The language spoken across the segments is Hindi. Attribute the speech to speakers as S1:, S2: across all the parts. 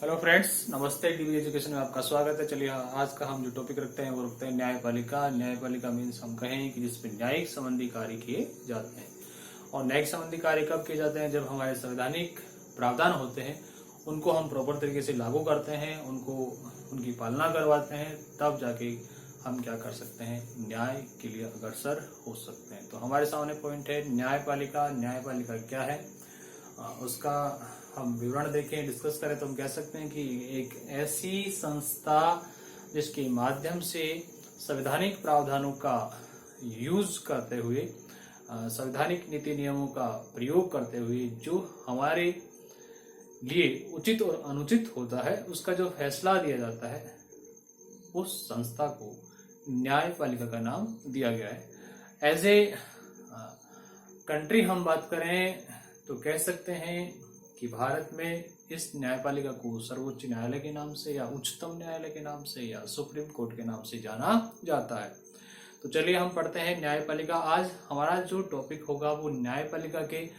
S1: हेलो फ्रेंड्स, नमस्ते। डीबी एजुकेशन में आपका स्वागत है। चलिए आज का हम जो टॉपिक रखते हैं वो रखते हैं न्यायपालिका। न्यायपालिका मीन्स हम कहें कि जिसमें न्यायिक संबंधी कार्य किए जाते हैं। और न्यायिक संबंधी कार्य कब किए जाते हैं? जब हमारे संवैधानिक प्रावधान होते हैं उनको हम प्रॉपर तरीके से लागू करते हैं, उनको उनकी पालना करवाते हैं, तब जाके हम क्या कर सकते हैं, न्याय के लिए अग्रसर हो सकते हैं। तो हमारे सामने पॉइंट है न्यायपालिका। न्यायपालिका क्या है उसका हम विवरण देखें, डिस्कस करें तो हम कह सकते हैं कि एक ऐसी संस्था जिसके माध्यम से संवैधानिक प्रावधानों का यूज करते हुए, संवैधानिक नीति नियमों का प्रयोग करते हुए जो हमारे लिए उचित और अनुचित होता है उसका जो फैसला दिया जाता है, उस संस्था को न्यायपालिका का नाम दिया गया है। एज ए कंट्री हम बात करें तो कह सकते हैं कि भारत में इस न्यायपालिका को सर्वोच्च न्यायालय के नाम से या उच्चतम न्यायालय के नाम से या सुप्रीम कोर्ट के नाम से जाना जाता है। तो चलिए हम पढ़ते हैं न्यायपालिका। आज हमारा जो टॉपिक होगा वो न्यायपालिका के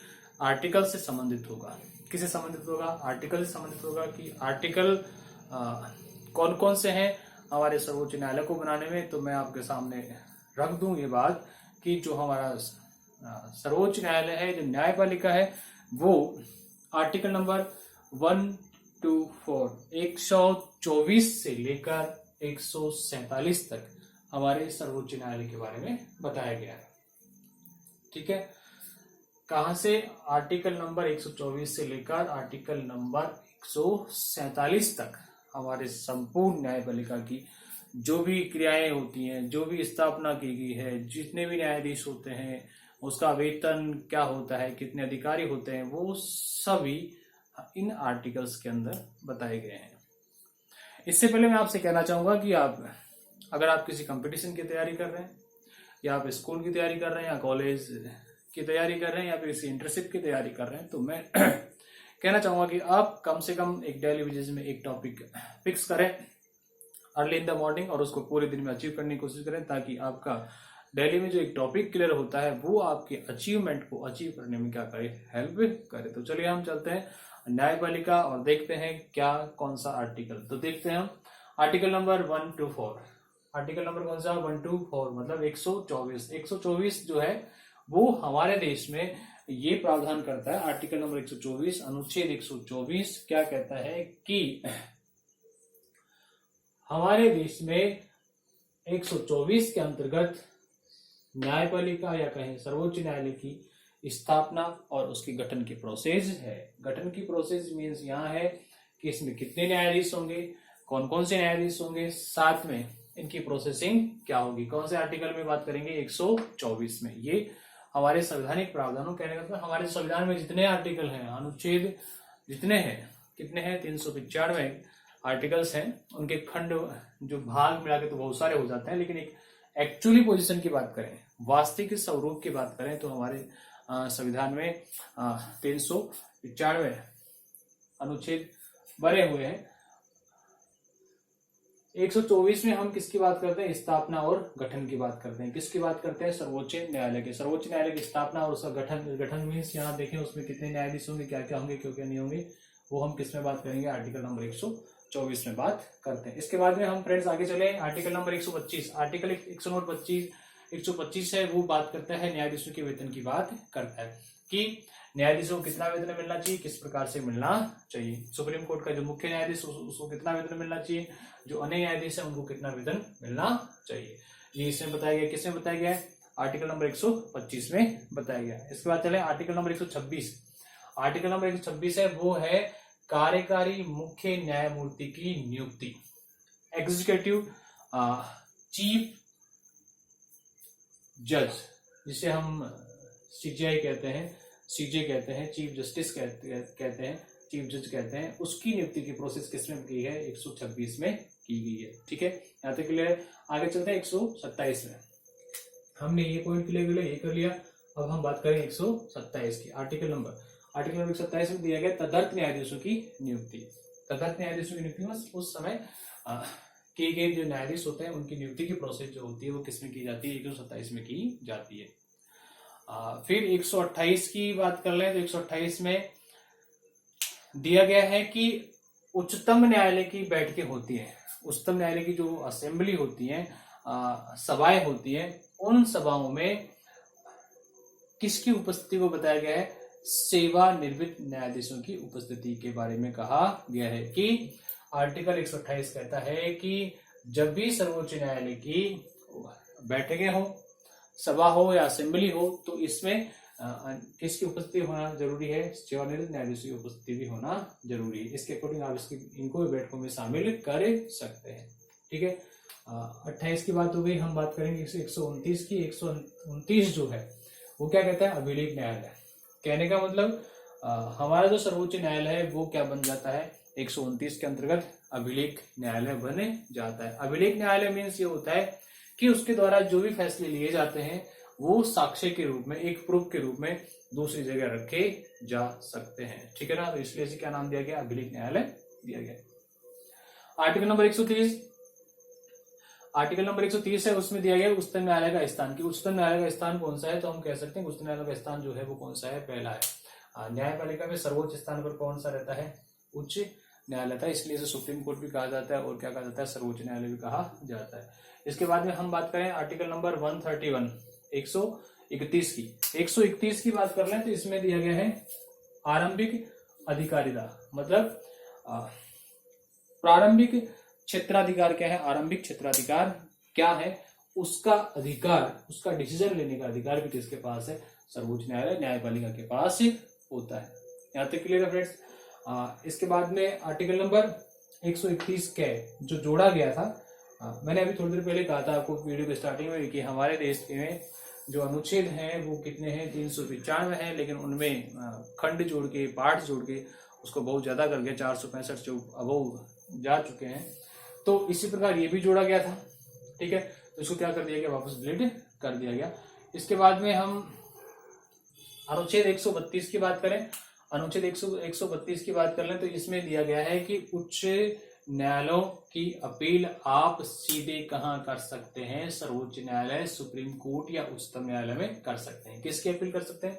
S1: आर्टिकल से संबंधित होगा। किससे संबंधित होगा? आर्टिकल से संबंधित होगा कि आर्टिकल कौन कौन से हैं हमारे सर्वोच्च न्यायालय को बनाने में। तो मैं आपके सामने रख दूं ये बात कि जो हमारा सर्वोच्च न्यायालय है, जो न्यायपालिका है, वो आर्टिकल नंबर 124 से लेकर 147 तक हमारे सर्वोच्च न्यायालय के बारे में बताया गया है। ठीक है, कहां से? आर्टिकल नंबर 124 से लेकर आर्टिकल नंबर 147 तक हमारे संपूर्ण न्यायपालिका की जो भी क्रियाएं होती हैं, जो भी स्थापना की गई है, जितने भी न्यायाधीश होते हैं, उसका वेतन क्या होता है, कितने अधिकारी होते हैं, वो सभी इन आर्टिकल्स के अंदर बताए गए हैं। इससे पहले मैं आपसे कहना चाहूंगा कि अगर आप किसी कंपटीशन की तैयारी कर रहे हैं, या आप स्कूल की तैयारी कर रहे हैं, या कॉलेज की तैयारी कर रहे हैं, या फिर किसी इंटर्नशिप की तैयारी कर रहे हैं, तो मैं कहना चाहूंगा कि आप कम से कम एक डेली बेसिस में एक टॉपिक फिक्स करें अर्ली इन द मॉर्निंग और उसको पूरे दिन में अचीव करने की कोशिश करें, ताकि आपका डेली में जो एक टॉपिक क्लियर होता है वो आपके अचीवमेंट को अचीव करने में क्या करे, हेल्प करे। तो चलिए हम चलते हैं न्यायपालिका और देखते हैं क्या कौन सा आर्टिकल। तो देखते हैं हम आर्टिकल नंबर 124। आर्टिकल नंबर कौन सा? 124 मतलब 124। 124 जो है वो हमारे देश में ये प्रावधान करता है। आर्टिकल नंबर 124 अनुच्छेद 124 क्या कहता है कि हमारे देश में 124 के अंतर्गत न्यायपालिका या कहें सर्वोच्च न्यायालय की स्थापना और उसके गठन की प्रोसेस है। गठन की प्रोसेस मीन्स यहाँ है कि इसमें कितने न्यायाधीश होंगे, कौन कौन से न्यायाधीश होंगे, साथ में इनकी प्रोसेसिंग क्या होगी। कौन से आर्टिकल में बात करेंगे? 124 में। ये हमारे संवैधानिक प्रावधानों कहने का मतलब हमारे संविधान में जितने आर्टिकल हैं, अनुच्छेद जितने हैं, कितने हैं? 395 आर्टिकल्स हैं। उनके खंड जो भाग मिला के तो बहुत सारे हो जाते हैं, लेकिन एक एक्चुअली पोजीशन की बात करें, वास्तविक स्वरूप की बात करें, तो हमारे संविधान में 395 अनुच्छेद बने हुए हैं। 124 में हम किसकी बात करते हैं? स्थापना और गठन की बात करते हैं। किसकी बात करते हैं? सर्वोच्च न्यायालय के। सर्वोच्च न्यायालय की स्थापना और उसका गठन। गठन मीन्स यहाँ देखें उसमें कितने न्यायाधीश होंगे, क्या क्या होंगे, क्यों क्या नहीं होंगे, वो हम किस में बात करेंगे? आर्टिकल नंबर 124 में बात करते हैं। इसके बाद में हम फ्रेंड्स आगे चले, आर्टिकल नंबर 125। आर्टिकल 125 है वो बात करता है न्यायाधीशों के वेतन की बात करता है कि न्यायाधीशों को कितना वेतन मिलना चाहिए, किस प्रकार से मिलना चाहिए। सुप्रीम कोर्ट का जो मुख्य न्यायाधीश उसको कितना वेतन मिलना चाहिए, जो अन्य न्यायाधीश है उनको कितना वेतन मिलना चाहिए, ये इसमें बताया गया। किसमें बताया गया है? आर्टिकल नंबर 125 में बताया गया। इसके बाद चले आर्टिकल नंबर 126। आर्टिकल नंबर 126 है वो है कार्यकारी मुख्य न्यायमूर्ति की नियुक्ति। एग्जीक्यूटिव चीफ जज, जिसे हम सीजीआई कहते हैं, सीजे कहते हैं, चीफ जस्टिस कहते हैं, चीफ जज कहते हैं, उसकी नियुक्ति की प्रोसेस किसमें की है? 126 में की गई है। ठीक है, यहाँ तक क्लियर है। आगे चलते हैं 127 में। हमने ये पॉइंट क्लियर ये कर लिया। अब हम बात करें 127 की। आर्टिकल नंबर 127 में दिया गया तदर्थ न्यायाधीशों की नियुक्ति। तदर्थ न्यायाधीशों की नियुक्ति उस समय किए गए जो न्यायाधीश होते हैं उनकी नियुक्ति की प्रोसेस जो होती है वो किसमें की जाती है? 127 में की जाती है। फिर 128 की बात कर लें तो 128 में दिया गया है कि उच्चतम न्यायालय की बैठकें होती हैं, उच्चतम न्यायालय की जो असेंबली होती है, सभाएं होती हैं, उन सभाओं में किसकी उपस्थिति को बताया गया है? सेवानिवृत्त न्यायाधीशों की उपस्थिति के बारे में कहा गया है कि आर्टिकल 128 कहता है कि जब भी सर्वोच्च न्यायालय की बैठकें हो, सभा हो या असेंबली हो, तो इसमें किसकी उपस्थिति होना जरूरी है? सेवानिवृत्त न्यायाधीशों की उपस्थिति भी होना जरूरी है। इसके अकॉर्डिंग आप इनको बैठकों में शामिल कर सकते हैं। ठीक है, 28 की बात हो गई। हम बात करेंगे 129 की। 129 जो है वो क्या कहता है? अभिलेख न्यायालय। कहने का मतलब हमारा जो सर्वोच्च न्यायालय है वो क्या बन जाता है? 129 के अंतर्गत अभिलेख न्यायालय बने जाता है। अभिलेख न्यायालय मीन्स ये होता है कि उसके द्वारा जो भी फैसले लिए जाते हैं वो साक्ष्य के रूप में, एक प्रूफ के रूप में दूसरी जगह रखे जा सकते हैं। ठीक है ना, तो इसलिए इसे क्या नाम दिया गया? अभिलेख न्यायालय दिया गया। आर्टिकल नंबर 130, आर्टिकल नंबर 130 है, उसमें दिया गया उच्चतम न्यायालय का स्थान। कि उच्चतम न्यायालय का स्थान कौन सा है? तो हम कह सकते हैं उच्चतम न्यायालय का स्थान जो है वो कौन सा है? पहला है। न्यायपालिका में सर्वोच्च स्थान पर कौन सा रहता है? उच्च न्यायालय था, इसलिए इसे सुप्रीम कोर्ट भी कहा जाता है और क्या कहा जाता है? सर्वोच्च न्यायालय भी कहा जाता है। इसके बाद में हम बात करें आर्टिकल नंबर 131, 131 की। 131 की बात कर लें तो इसमें दिया गया है आरंभिक अधिकारिता, मतलब प्रारंभिक क्षेत्राधिकार क्या है? आरंभिक क्षेत्राधिकार क्या है? उसका अधिकार, उसका डिसीजन लेने का अधिकार भी किसके पास है? सर्वोच्च न्यायालय, न्यायपालिका के पास होता है। यहाँ तक क्लियर है फ्रेंड्स? इसके बाद में आर्टिकल नंबर 131 के जो जोड़ा गया था, मैंने अभी थोड़ी देर पहले कहा था आपको वीडियो के स्टार्टिंग में कि हमारे देश में जो अनुच्छेद हैं वो कितने हैं? 395 हैं, लेकिन उनमें खंड जोड़ के, पार्ट जोड़ के उसको बहुत ज्यादा कर गया, 465 जो अबव जा चुके हैं। तो इसी प्रकार ये भी जोड़ा गया था। ठीक है, तो इसको क्या कर दिया गया? वापस डिलीट कर दिया गया। इसके बाद में हम अनुच्छेद 132 की बात करें, अनुच्छेद 132 की बात कर लें तो इसमें दिया गया है कि उच्च न्यायालयों की अपील आप सीधे कहां कर सकते हैं? सर्वोच्च न्यायालय, सुप्रीम कोर्ट या उच्चतम न्यायालय में कर सकते हैं। किसकी अपील कर सकते हैं?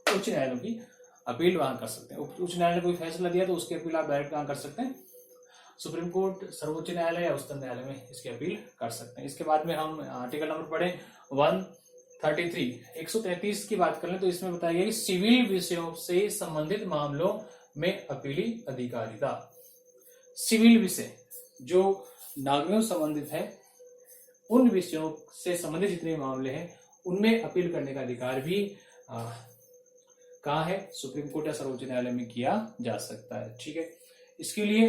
S1: उच्च न्यायालयों की अपील वहां कर सकते हैं। उच्च न्यायालय ने कोई फैसला दिया तो उसकी अपील आप डायरेक्ट कहां कर सकते हैं? सुप्रीम कोर्ट, सर्वोच्च न्यायालय या उच्चतम न्यायालय में इसकी अपील कर सकते हैं। इसके बाद में हम आर्टिकल नंबर पढ़े 133, 133 की बात कर लें तो इसमें बताया गया कि सिविल विषयों से संबंधित मामलों में अपीली अधिकारिता। सिविल विषय जो नागरिकों से संबंधित है, उन विषयों से संबंधित जितने मामले हैं उनमें अपील करने का अधिकार भी कहाँ है? सुप्रीम कोर्ट या सर्वोच्च न्यायालय में किया जा सकता है। ठीक है, इसके लिए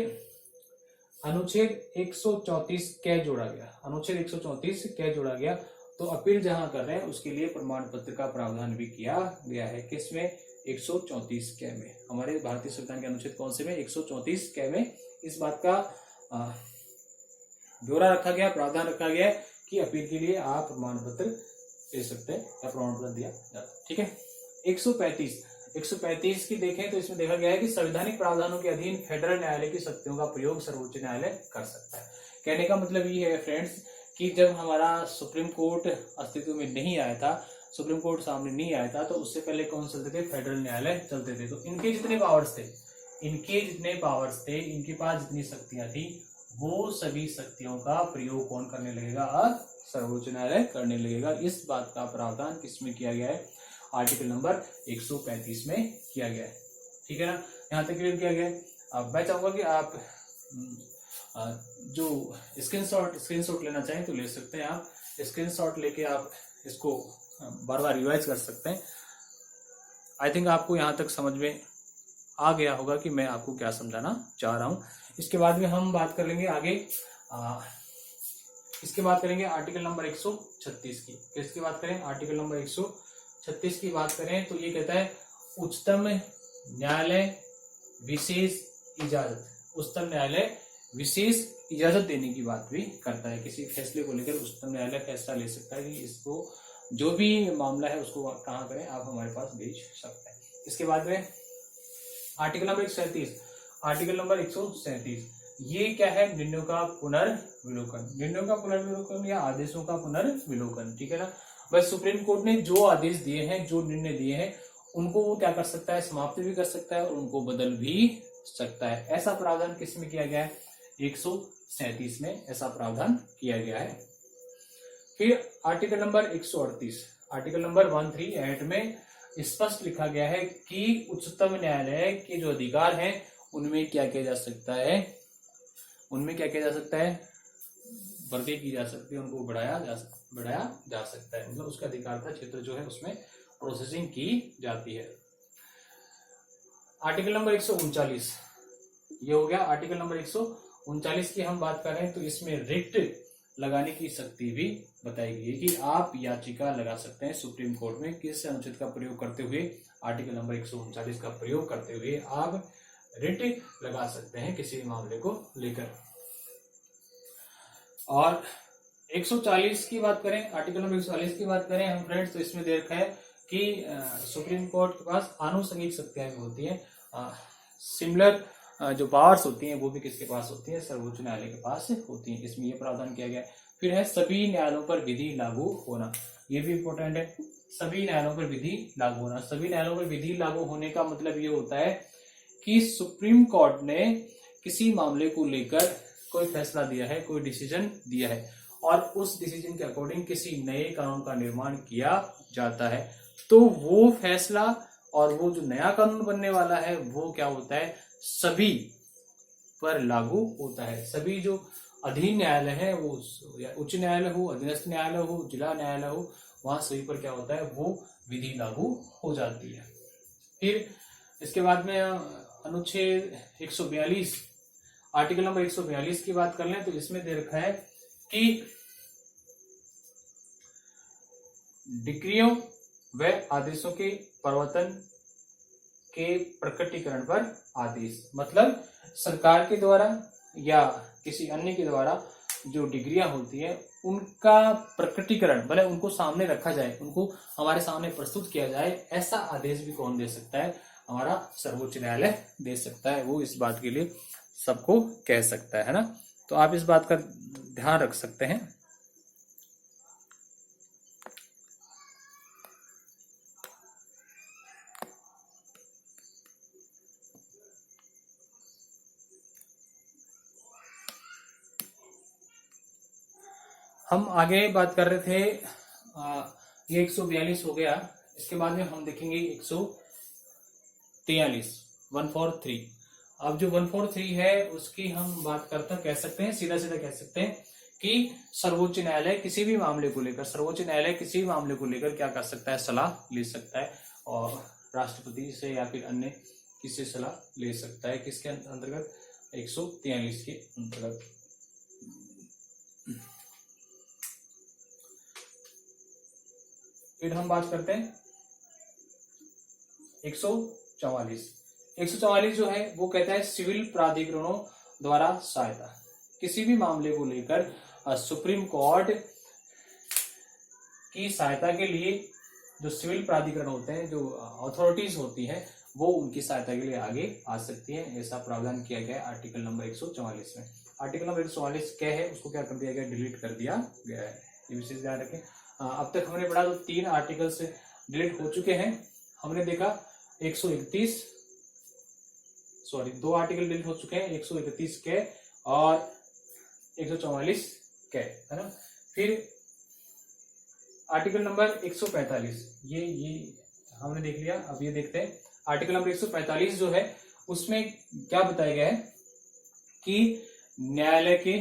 S1: अनुच्छेद 134 कै जोड़ा गया। अनुच्छेद 134 कै जोड़ा गया, तो अपील जहां कर रहे हैं उसके लिए प्रमाण पत्र का प्रावधान भी किया गया है। किसमें? 134 कै में। हमारे भारतीय संविधान के अनुच्छेद कौन से में? 134 कै में इस बात का ब्यौरा रखा गया, प्रावधान रखा गया है कि अपील के लिए आप प्रमाण पत्र दे सकते हैं या प्रमाण पत्र दिया जाता है। ठीक है, 135 की देखें तो इसमें देखा गया है कि संवैधानिक प्रावधानों के अधीन फेडरल न्यायालय की शक्तियों का प्रयोग सर्वोच्च न्यायालय कर सकता है। कहने का मतलब ये है फ्रेंड्स कि जब हमारा सुप्रीम कोर्ट अस्तित्व में नहीं आया था, सुप्रीम कोर्ट सामने नहीं आया था, तो उससे पहले कौन चलते थे? फेडरल न्यायालय चलते थे। तो इनके जितने पावर्स थे, इनके पास जितनी शक्तियां थी, वो सभी शक्तियों का प्रयोग कौन करने लगेगा? अब सर्वोच्च न्यायालय करने लगेगा। इस बात का प्रावधान किसमें किया गया है? आर्टिकल नंबर 135 में किया गया है। ठीक है ना, यहाँ तक क्लियर किया गया है। अब मैं चाहूंगा कि आप जो स्क्रीनशॉट लेना चाहें तो ले सकते हैं। आप स्क्रीनशॉट लेके आप इसको बार बार रिवाइज कर सकते हैं। आई थिंक आपको यहाँ तक समझ में आ गया होगा कि मैं आपको क्या समझाना चाह रहा हूँ। इसके बाद में हम बात कर लेंगे आगे, इसके बाद करेंगे आर्टिकल नंबर 136 की। किसकी बात करें? आर्टिकल नंबर 136 की बात करें तो ये कहता है उच्चतम न्यायालय विशेष इजाजत। उच्चतम न्यायालय विशेष इजाजत देने की बात भी करता है। किसी फैसले को लेकर उच्चतम न्यायालय फैसला ले सकता है कि इसको जो भी मामला है उसको कहाँ करें, आप हमारे पास भेज सकते हैं। इसके बाद में आर्टिकल नंबर 137, आर्टिकल नंबर 137 ये क्या है? निर्णयों का पुनर्विलोकन। निर्णयों का पुनर्विलोकन या आदेशों का पुनर्विलोकन। ठीक है ना, बस सुप्रीम कोर्ट ने जो आदेश दिए हैं, जो निर्णय दिए हैं, उनको वो क्या कर सकता है? समाप्त भी कर सकता है और उनको बदल भी सकता है। ऐसा प्रावधान किस में किया गया है? 137 में ऐसा प्रावधान किया गया है। फिर article number 138, article number 13 act में स्पष्ट लिखा गया है कि उच्चतम न्यायालय के जो अधिकार हैं उनमें क्या किया जा सकता है, उनमें क्या किया जा सकता है, वृद्धि की जा सकती है, उनको बढ़ाया जा सकता है। मतलब उसका अधिकार का क्षेत्र जो है उसमें प्रोसेसिंग की जाती है। आर्टिकल नंबर 139 ये हो गया। आर्टिकल नंबर 139 की हम बात कर रहे हैं तो इसमें रिट लगाने की शक्ति भी बताई गई है कि आप याचिका लगा सकते हैं सुप्रीम कोर्ट में किस अनुच्छेद का प्रयोग करते हुए, आर्टिकल नंबर 139 का प्रयोग करते हुए आप रिट लगा सकते हैं किसी भी मामले को लेकर। और 140 की बात करें, आर्टिकल नंबर 140 की बात करें हम फ्रेंड्स, तो इसमें दे रखा है कि सुप्रीम कोर्ट के पास आनुषंगिक शक्तियां होती हैं, सिमिलर जो पावर्स होती हैं वो भी किसके पास होती है, सर्वोच्च न्यायालय के पास होती हैं। इसमें ये प्रावधान किया गया है। फिर है सभी न्यायालयों पर विधि लागू होना, ये भी इंपॉर्टेंट है। सभी न्यायालयों पर विधि लागू होना, सभी न्यायालयों पर विधि लागू होने का मतलब ये होता है कि सुप्रीम कोर्ट ने किसी मामले को लेकर कोई फैसला दिया है, कोई डिसीजन दिया है और उस डिसीजन के अकॉर्डिंग किसी नए कानून का निर्माण किया जाता है, तो वो फैसला और वो जो नया कानून बनने वाला है वो क्या होता है, सभी पर लागू होता है। सभी जो अधीन न्यायालय है, वो उच्च न्यायालय हो, अधीनस्थ न्यायालय हो, जिला न्यायालय हो, वहां सभी पर क्या होता है, वो विधि लागू हो जाती है। फिर इसके बाद में अनुच्छेद 142, आर्टिकल नंबर 142 की बात कर लें तो इसमें दे रखा है कि डिक्रियों व आदेशों के प्रवर्तन के प्रकटीकरण पर आदेश, मतलब सरकार के द्वारा या किसी अन्य के द्वारा जो डिग्रियां होती है उनका प्रकटीकरण, भले उनको सामने रखा जाए, उनको हमारे सामने प्रस्तुत किया जाए, ऐसा आदेश भी कौन दे सकता है, हमारा सर्वोच्च न्यायालय दे सकता है। वो इस बात के लिए सबको कह सकता है ना। तो आप इस बात का ध्यान रख सकते हैं। हम आगे बात कर रहे थे, ये 142 हो गया। इसके बाद में हम देखेंगे 143, 143। अब जो 143 है उसकी हम बात करते हैं, कह सकते हैं सीधा सीधा कह सकते हैं कि सर्वोच्च न्यायालय किसी भी मामले को लेकर, सर्वोच्च न्यायालय किसी भी मामले को लेकर क्या कर सकता है, सलाह ले सकता है और राष्ट्रपति से या फिर अन्य किससे सलाह ले सकता है। किसके अंतर्गत, 143 के अंतर्गत। फिर हम बात करते हैं 144। 144 जो है वो कहता है सिविल प्राधिकरणों द्वारा सहायता, किसी भी मामले को लेकर सुप्रीम कोर्ट की सहायता के लिए जो सिविल प्राधिकरण होते हैं, जो अथॉरिटीज होती हैं, वो उनकी सहायता के लिए आगे आ सकती है। ऐसा प्रावधान किया गया है आर्टिकल नंबर 144 में। आर्टिकल नंबर 144 क्या है, उसको क्या कर दिया गया, डिलीट कर दिया गया है। ये विशेष ध्यान रखें। अब तक हमने पढ़ा तो 3 आर्टिकल्स डिलीट हो चुके हैं। हमने देखा 131, सॉरी 2 आर्टिकल डिलीट हो चुके हैं, 131 के और 144 के, है ना। फिर आर्टिकल नंबर 145, ये हमने देख लिया। अब ये देखते हैं आर्टिकल नंबर 145 जो है उसमें क्या बताया गया है कि न्यायालय के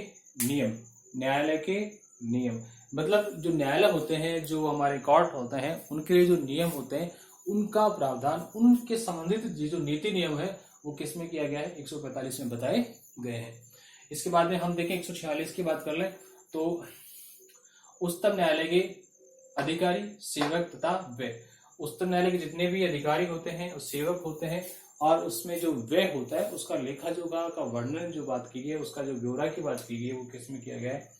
S1: नियम, मतलब जो न्यायालय होते हैं, जो हमारे कोर्ट होते हैं, उनके लिए जो नियम होते हैं उनका प्रावधान, उनके संबंधित जो नीति नियम है वो किसमें किया गया है, 145 में बताए गए हैं। इसके बाद में हम देखें 146 की बात कर लें तो उच्चतम न्यायालय के अधिकारी, सेवक तथा व्यय, उच्चतम न्यायालय के जितने भी अधिकारी होते हैं और सेवक होते हैं, और उसमें जो व्यय होता है उसका लेखा जोखा का वर्णन जो बात की गई है, उसका जो ब्यौरा की बात की गई है, वो किसमें किया गया है,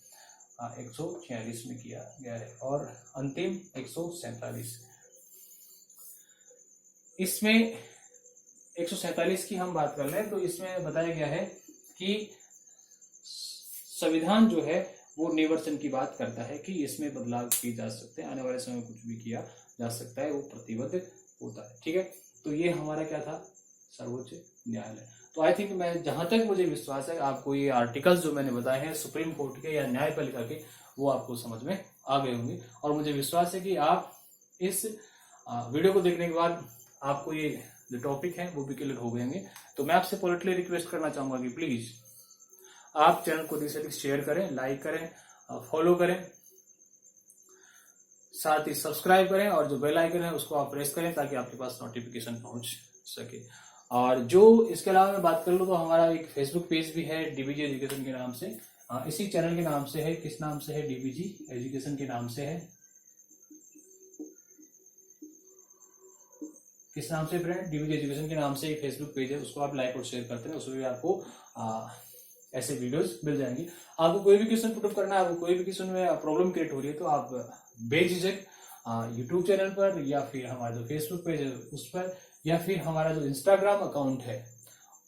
S1: 146 में किया गया है। और अंतिम 147, इसमें 147 की हम बात कर लें तो इसमें बताया गया है कि संविधान जो है वो निवर्सन की बात करता है कि इसमें बदलाव किए जा सकते हैं, आने वाले समय में कुछ भी किया जा सकता है, वो प्रतिबद्ध होता है। ठीक है, तो ये हमारा क्या था, सर्वोच्च न्यायालय। तो आई थिंक मैं जहां तक मुझे विश्वास है आपको ये आर्टिकल्स जो मैंने बताए हैं सुप्रीम कोर्ट के या न्यायपालिका के, वो आपको समझ में आ गए होंगे। और मुझे विश्वास है कि आप इस वीडियो को देखने के बाद आपको ये जो टॉपिक है वो भी क्लियर हो गए होंगे। तो मैं आपसे पोलाइटली रिक्वेस्ट करना चाहूंगा कि प्लीज आप चैनल को अधिक से अधिक शेयर करें, लाइक करें, फॉलो करें, साथ ही सब्सक्राइब करें और जो बेल आइकन है उसको आप प्रेस करें ताकि आपके पास नोटिफिकेशन पहुंच सके। और जो इसके अलावा मैं बात कर लूँ तो हमारा एक फेसबुक पेज भी है डीबीजी एजुकेशन के नाम से, इसी चैनल के नाम से है। किस नाम से है? डीबीजी एजुकेशन के नाम से है। किस नाम से फ्रेंड? डीबीजी एजुकेशन के नाम से एक फेसबुक पेज है, उसको आप लाइक और शेयर करते हैं, उसमें भी आपको ऐसे वीडियोस मिल जाएंगे। आपको कोई भी क्वेश्चन पुट अप करना है, आपको कोई भी क्वेश्चन में प्रॉब्लम क्रिएट हो रही है तो आप बेझिझक यूट्यूब चैनल पर या फिर हमारा जो फेसबुक पेज है उस पर या फिर हमारा जो इंस्टाग्राम अकाउंट है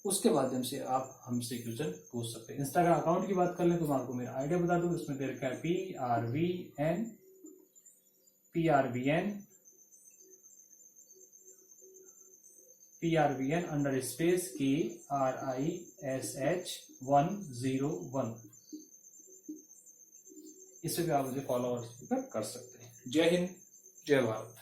S1: उसके माध्यम से आप हमसे क्वेश्चन पूछ सकते हैं। इंस्टाग्राम अकाउंट की बात कर लें तो मैं आपको मेरा आइडिया बता दूं, उसमें दे रखा है PRVN_KRISH101। इससे भी आप मुझे फॉलो कर सकते हैं। जय हिंद, जय भारत।